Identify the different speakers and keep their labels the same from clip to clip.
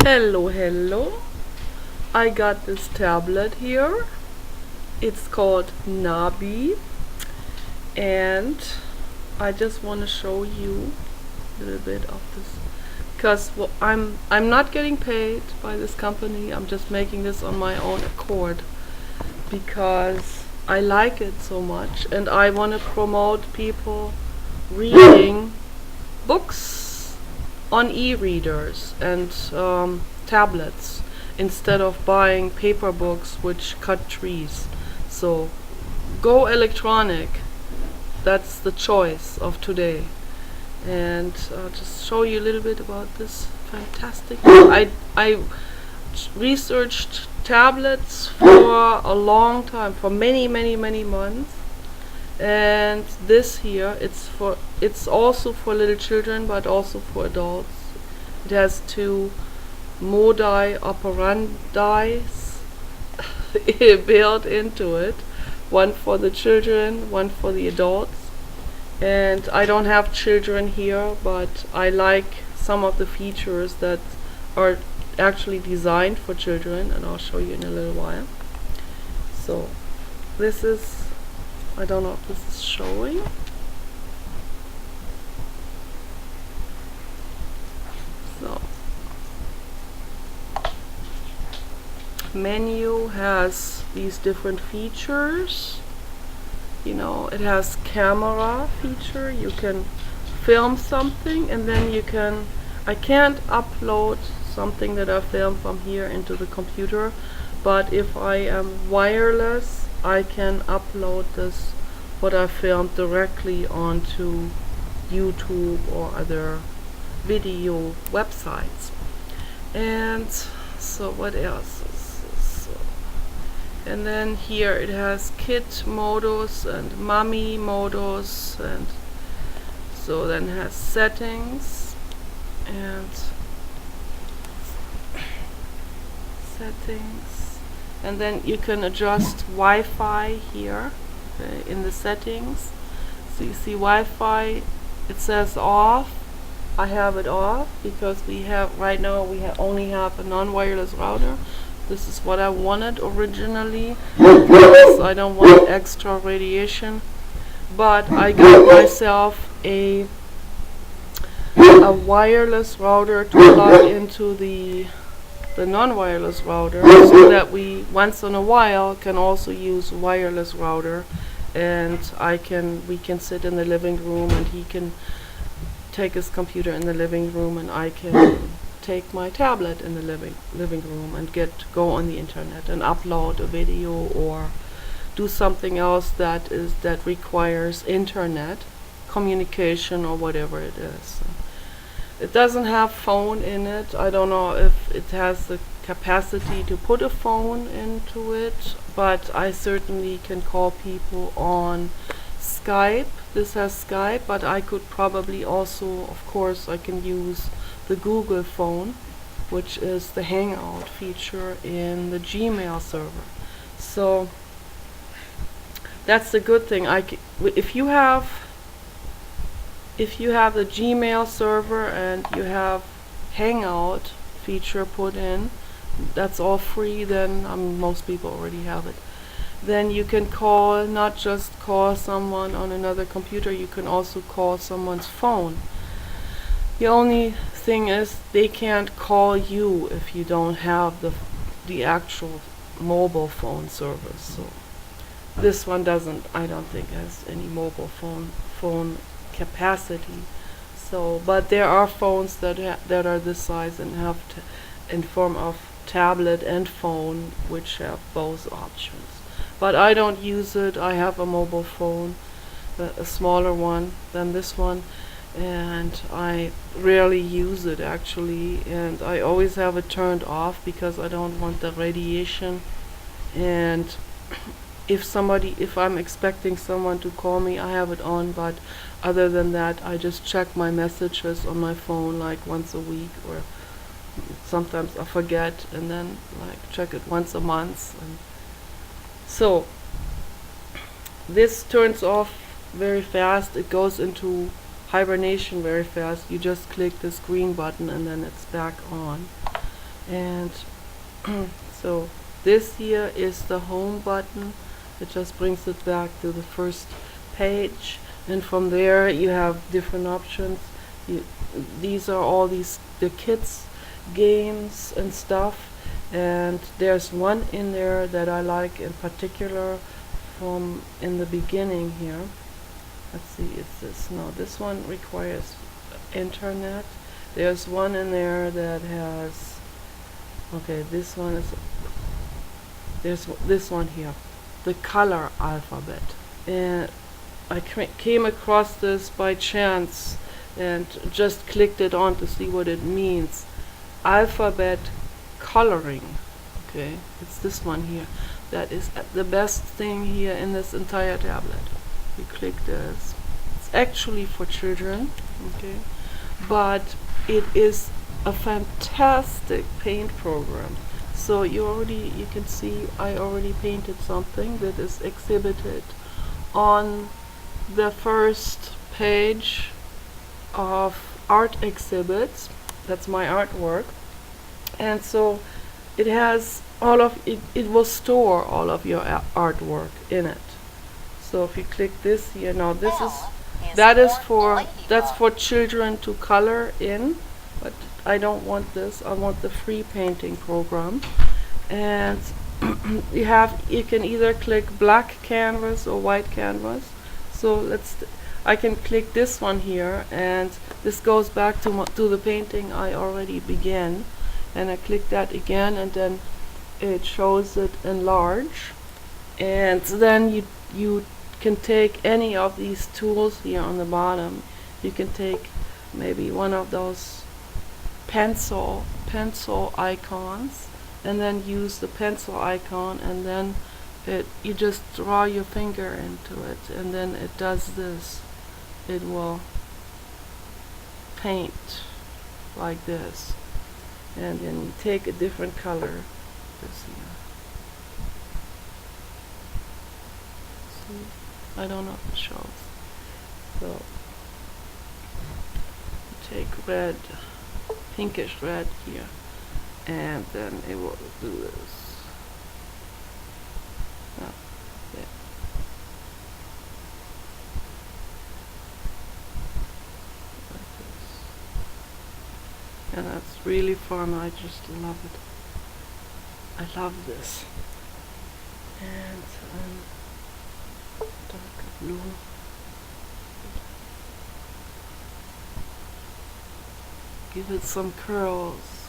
Speaker 1: Hello. I got this tablet here. It's called Nabi, and I just want to show you a little bit of this because I'm not getting paid by this company. I'm just making this on my own accord because I like it so much, and I want to promote people reading books on e-readers and tablets instead of buying paper books which cut trees. So go electronic. That's the choice of today. And I'll just show you a little bit about this fantastic. I researched tablets for a long time, for many months. And this here, it's also for little children, but also for adults. It has two modi operandi built into it, one for the children, one for the adults. And I don't have children here, but I like some of the features that are actually designed for children, and I'll show you in a little while. So this is, I don't know if this is showing. So menu has these different features. You know, it has camera feature. You can film something, and then I can't upload something that I filmed from here into the computer, but if I am wireless, I can upload what I filmed directly onto YouTube or other video websites. And so what else? And then here it has kid modus and mommy modus, and so then it has settings and then you can adjust Wi-Fi here in the settings. So you see Wi-Fi, it says off. I have it off because right now we only have a non-wireless router. This is what I wanted originally because I don't want extra radiation. But I got myself a wireless router to plug into the non-wireless router, so that we once in a while can also use wireless router, and we can sit in the living room, and he can take his computer in the living room, and I can take my tablet in the living room and go on the internet and upload a video or do something else that requires internet communication or whatever it is. It doesn't have phone in it. I don't know if it has the capacity to put a phone into it, but I certainly can call people on Skype. This has Skype, but I could probably also, of course, I can use the Google phone, which is the Hangout feature in the Gmail server. So that's the good thing. If you have the Gmail server and you have Hangout feature put in, that's all free, then most people already have it. Then you can not just call someone on another computer, you can also call someone's phone. The only thing is they can't call you if you don't have the actual mobile phone service. So this one I don't think has any mobile phone capacity. So, but there are phones that are this size and have in form of tablet and phone, which have both options. But I don't use it. I have a mobile phone, a smaller one than this one, and I rarely use it actually, and I always have it turned off because I don't want the radiation. And if I'm expecting someone to call me, I have it on, but other than that, I just check my messages on my phone like once a week, or sometimes I forget, and then check it once a month. And so this turns off very fast. It goes into hibernation very fast. You just click this green button and then it's back on. And so this here is the home button. It just brings it back to the first page, and from there you have different options. These are all the kids games and stuff, and there's one in there that I like in particular from in the beginning here. Let's see, it's this. No, this one requires internet. There's one in there that has, okay, this one is, there's this one here, the color alphabet. And I came across this by chance and just clicked it on to see what it means. Alphabet coloring. Okay, it's this one here. That is the best thing here in this entire tablet. You click this. It's actually for children, okay, but it is a fantastic paint program. So you can see I already painted something that is exhibited on the first page of art exhibits. That's my artwork. And so it has all of it, it will store all of your artwork in it. So if you click this here, now this is that's for children to color in, but I don't want this. I want the free painting program. And you can either click black canvas or white canvas. So I can click this one here, and this goes back to the painting I already began. And I click that again, and then it shows it in large. And then you can take any of these tools here on the bottom. You can take maybe one of those pencil icons, and then use the pencil icon, and then you just draw your finger into it, and then it does this. It will paint like this, and then you take a different color. This here. See? I don't know if it shows. So take red, pinkish red here, and then it will do this. Oh, yeah. Like this. And that's really fun. I just love it. I love this. And dark blue. Give it some curls.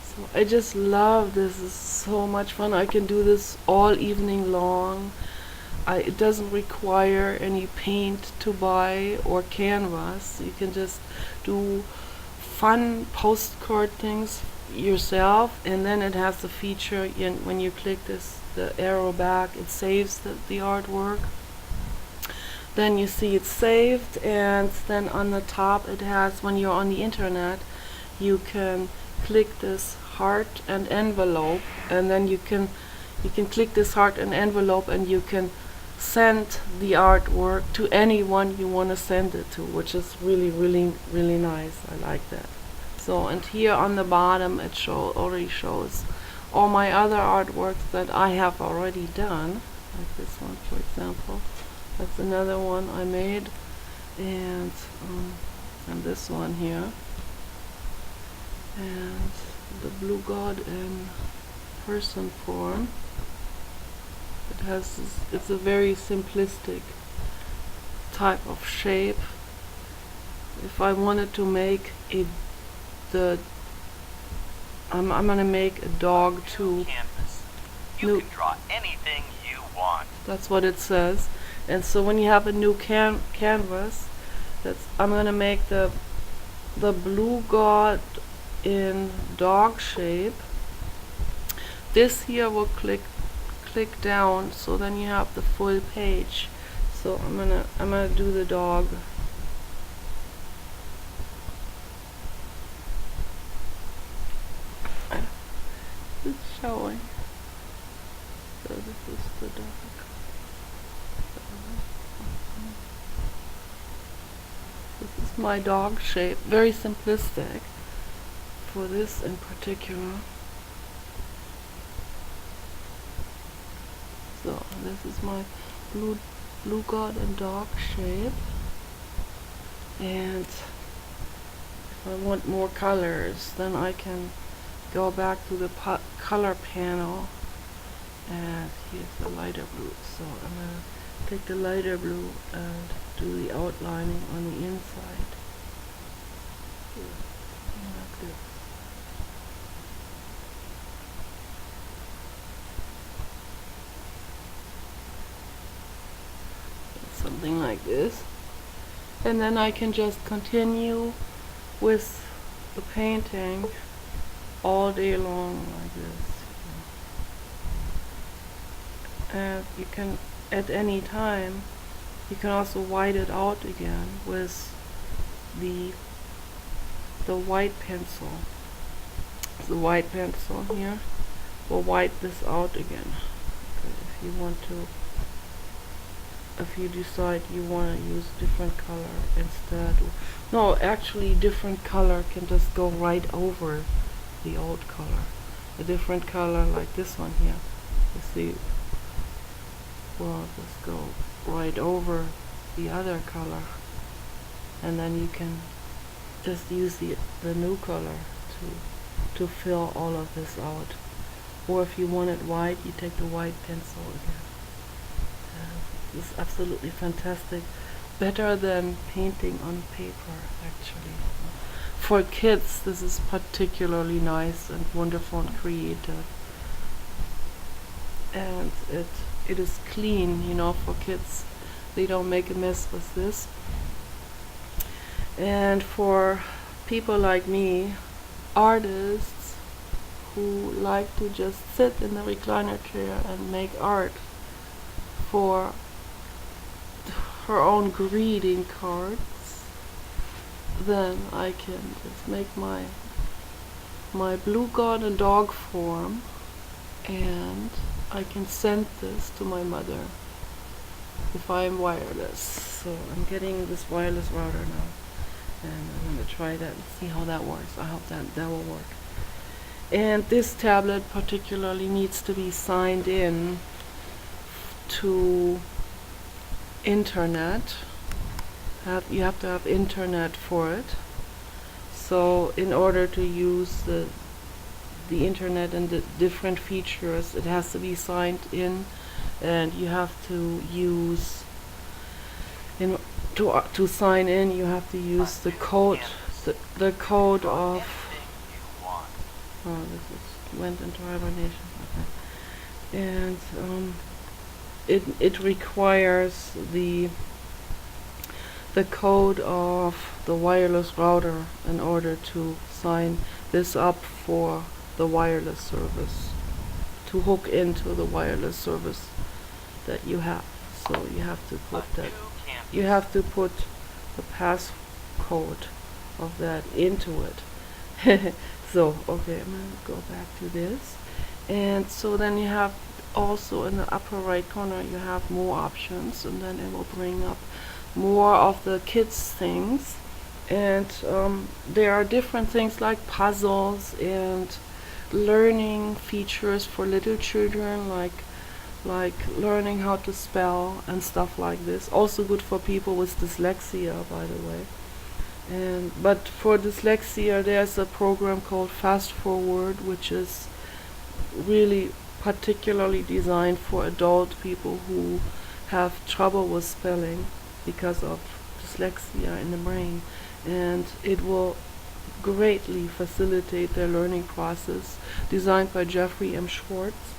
Speaker 1: So I just love this. It's so much fun. I can do this all evening long. It doesn't require any paint to buy or canvas. You can just do fun postcard things yourself, and then it has the feature when you click the arrow back, it saves the artwork. Then you see it's saved, and then on the top it has, when you're on the internet, you can click this heart and envelope, and then you can click this heart and envelope, and you can send the artwork to anyone you want to send it to, which is really, really, really nice. I like that. So, and here on the bottom it already shows all my other artworks that I have already done, like this one, for example. That's another one I made, and this one here, and the blue god in person form. It has it's a very simplistic type of shape. If I wanted to make I'm gonna make a dog too.
Speaker 2: You can draw anything you want.
Speaker 1: That's what it says. And so when you have a new canvas, I'm gonna make the blue god in dog shape. This here will click down, so then you have the full page. So I'm gonna do the dog. It's showing. So this is the dog. This is my dog shape, very simplistic. for this in particular. So this is my blue god and dog shape, and if I want more colors, then I can go back to the color panel, and here's the lighter blue. So I'm gonna take the lighter blue and do the outlining on the inside. Like this. Something like this. And then I can just continue with the painting all day long like this. And you can, at any time, you can also white it out again with the white pencil. The white pencil here will white this out again. Okay, if you want to, if you decide you want to use a different color instead. No, actually different color can just go right over the old color. A different color like this one here. You see, will just go right over the other color, and then you can just use the new color to fill all of this out. Or if you want it white, you take the white pencil again. This is absolutely fantastic. Better than painting on paper, actually. For kids, this is particularly nice and wonderful and creative. And it is clean, you know, for kids. They don't make a mess with this. And for people like me, artists who like to just sit in the recliner chair and make art for her own greeting cards, then I can just make my blue god and dog form, and I can send this to my mother if I'm wireless. So I'm getting this wireless router now, and I'm going to try that and see how that works. I hope that will work. And this tablet particularly needs to be signed in to internet. You have to have internet for it. So in order to use the internet and the different features, it has to be signed in, and you have to use to sign in, you have to use the code of this went into hibernation. Okay. And it requires the code of the wireless router in order to sign this up for the wireless service, to hook into the wireless service that you have. So you have to put the passcode of that into it. So okay, I'm gonna go back to this, and so then you have also in the upper right corner you have more options, and then it will bring up more of the kids things, and there are different things like puzzles and learning features for little children, like learning how to spell and stuff like this. Also good for people with dyslexia, by the way. But for dyslexia, there's a program called Fast Forward, which is really particularly designed for adult people who have trouble with spelling because of dyslexia in the brain, and it will greatly facilitate their learning process. Designed by Jeffrey M. Schwartz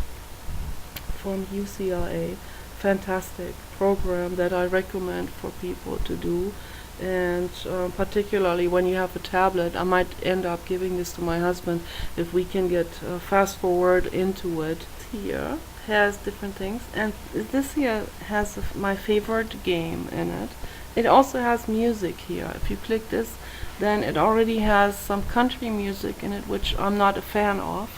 Speaker 1: from UCLA. Fantastic program that I recommend for people to do. And particularly when you have a tablet, I might end up giving this to my husband if we can get Fast Forward into it. Here has different things, and this here has my favorite game in it. It also has music here. If you click this, then it already has some country music in it, which I'm not a fan of,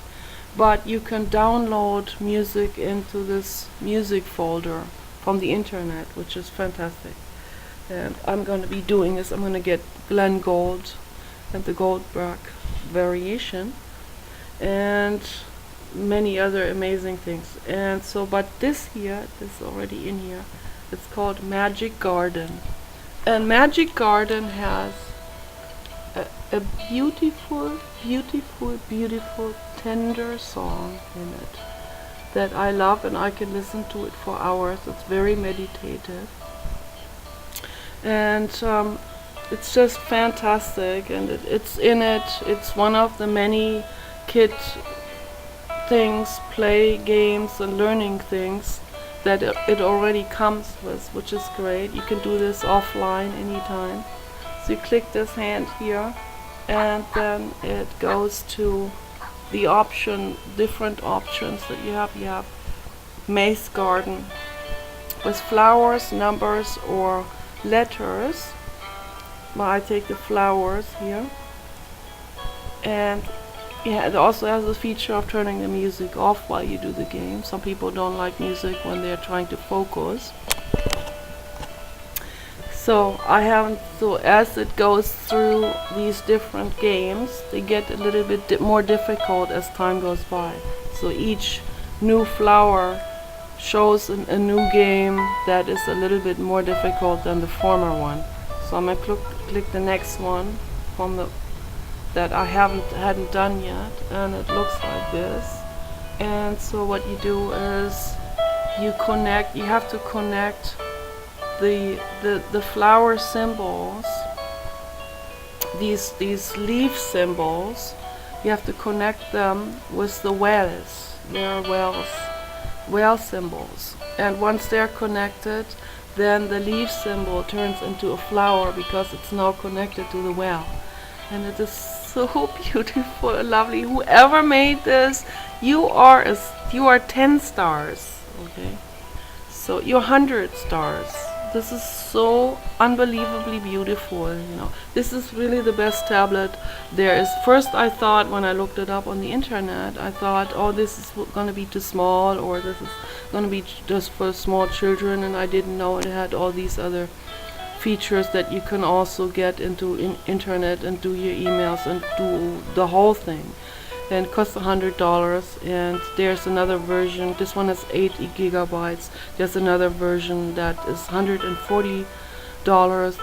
Speaker 1: but you can download music into this music folder from the internet, which is fantastic. And I'm going to be doing this. I'm going to get Glenn Gould and the Goldberg variation, and many other amazing things. And so, but this here, this already in here, it's called Magic Garden. And Magic Garden has a beautiful, beautiful, beautiful, tender song in it that I love, and I can listen to it for hours. It's very meditative, and it's just fantastic. And it's in it. It's one of the many kid things, play games, and learning things that it already comes with, which is great. You can do this offline anytime. So you click this hand here, and then it goes to the different options that you have. You have maze garden with flowers, numbers, or letters. Well, I take the flowers here, and yeah, it also has the feature of turning the music off while you do the game. Some people don't like music when they're trying to focus. So so as it goes through these different games, they get a little bit more difficult as time goes by. So each new flower shows a new game that is a little bit more difficult than the former one. So I'm gonna click the next one that I hadn't done yet, and it looks like this. And so what you do is you have to connect the flower symbols, these leaf symbols. You have to connect them with the wells. There are well symbols, and once they're connected, then the leaf symbol turns into a flower because it's now connected to the well. And it is so beautiful and lovely. Whoever made this, you are 10 stars, okay? So you're 100 stars. This is so unbelievably beautiful, you know. This is really the best tablet there is. First I thought, when I looked it up on the internet, I thought, oh, this is gonna be too small, or this is gonna be just for small children, and I didn't know it had all these other features that you can also get into internet and do your emails and do the whole thing. And it costs $100, and there's another version. This one has 8 gigabytes. There's another version that is $140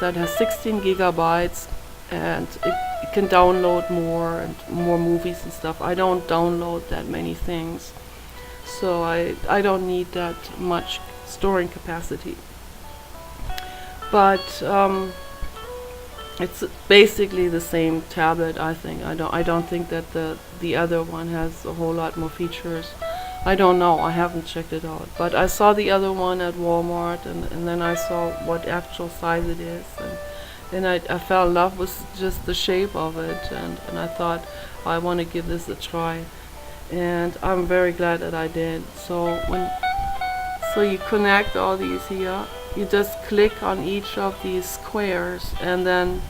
Speaker 1: that has 16 gigabytes, and it can download more movies and stuff. I don't download that many things, so I don't need that much storing capacity. But it's basically the same tablet, I think. I don't think that the other one has a whole lot more features. I don't know. I haven't checked it out. But I saw the other one at Walmart, and then I saw what actual size it is, and I fell in love with just the shape of it, and I thought, I want to give this a try, and I'm very glad that I did. So you connect all these here. You just click on each of these squares, and then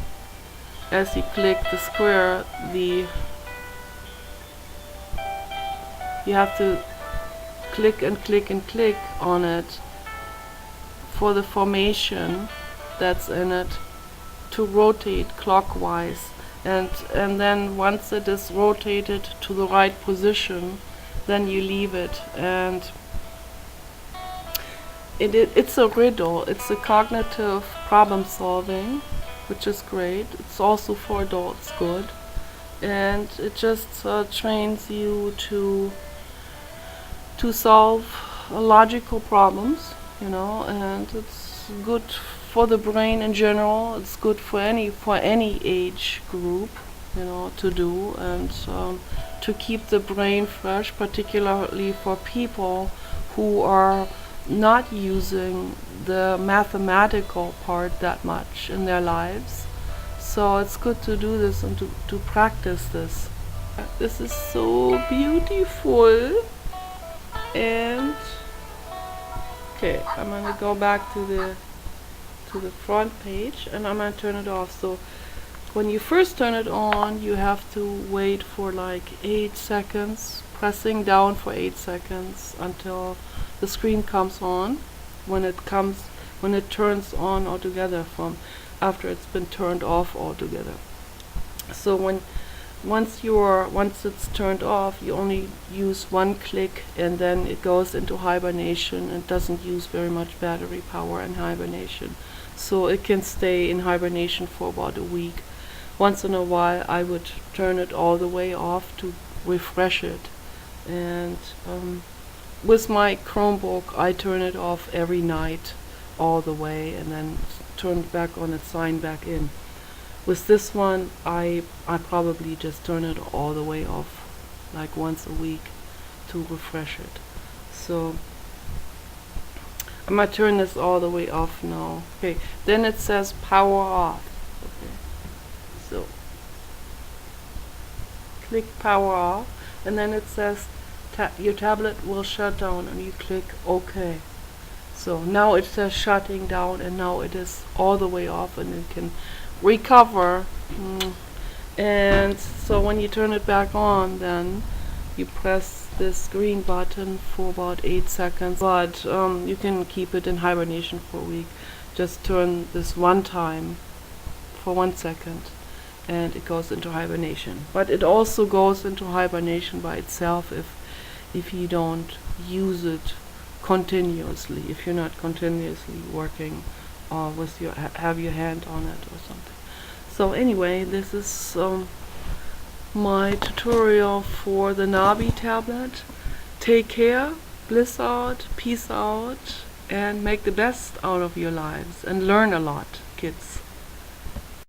Speaker 1: as you click the square, you have to click and click and click on it for the formation that's in it to rotate clockwise, and then once it is rotated to the right position, then you leave it. And it's a riddle. It's a cognitive problem solving, which is great. It's also for adults good, and it just trains you to solve logical problems, you know. And it's good for the brain in general. It's good for any age group, you know, to do, and to keep the brain fresh, particularly for people who are not using the mathematical part that much in their lives. So it's good to do this and to practice this. This is so beautiful. And okay, I'm gonna go back to the front page, and I'm gonna turn it off. So when you first turn it on, you have to wait for like 8 seconds, pressing down for 8 seconds until the screen comes on. When it turns on altogether from after it's been turned off altogether. So when once it's turned off, you only use one click and then it goes into hibernation and doesn't use very much battery power in hibernation. So it can stay in hibernation for about a week. Once in a while I would turn it all the way off to refresh it. And with my Chromebook I turn it off every night all the way and then turn it back on and sign back in. With this one, I probably just turn it all the way off, like once a week, to refresh it. So I'm gonna turn this all the way off now. Okay, then it says power off. Okay, so click power off, and then it says your tablet will shut down, and you click OK. So now it says shutting down, and now it is all the way off, and it can recover. And so when you turn it back on, then you press this green button for about 8 seconds, but you can keep it in hibernation for a week. Just turn this one time for 1 second and it goes into hibernation. But it also goes into hibernation by itself if you don't use it continuously, if you're not continuously working with your have your hand on it or something. So anyway, this is my tutorial for the Nabi tablet. Take care, bliss out, peace out, and make the best out of your lives and learn a lot, kids.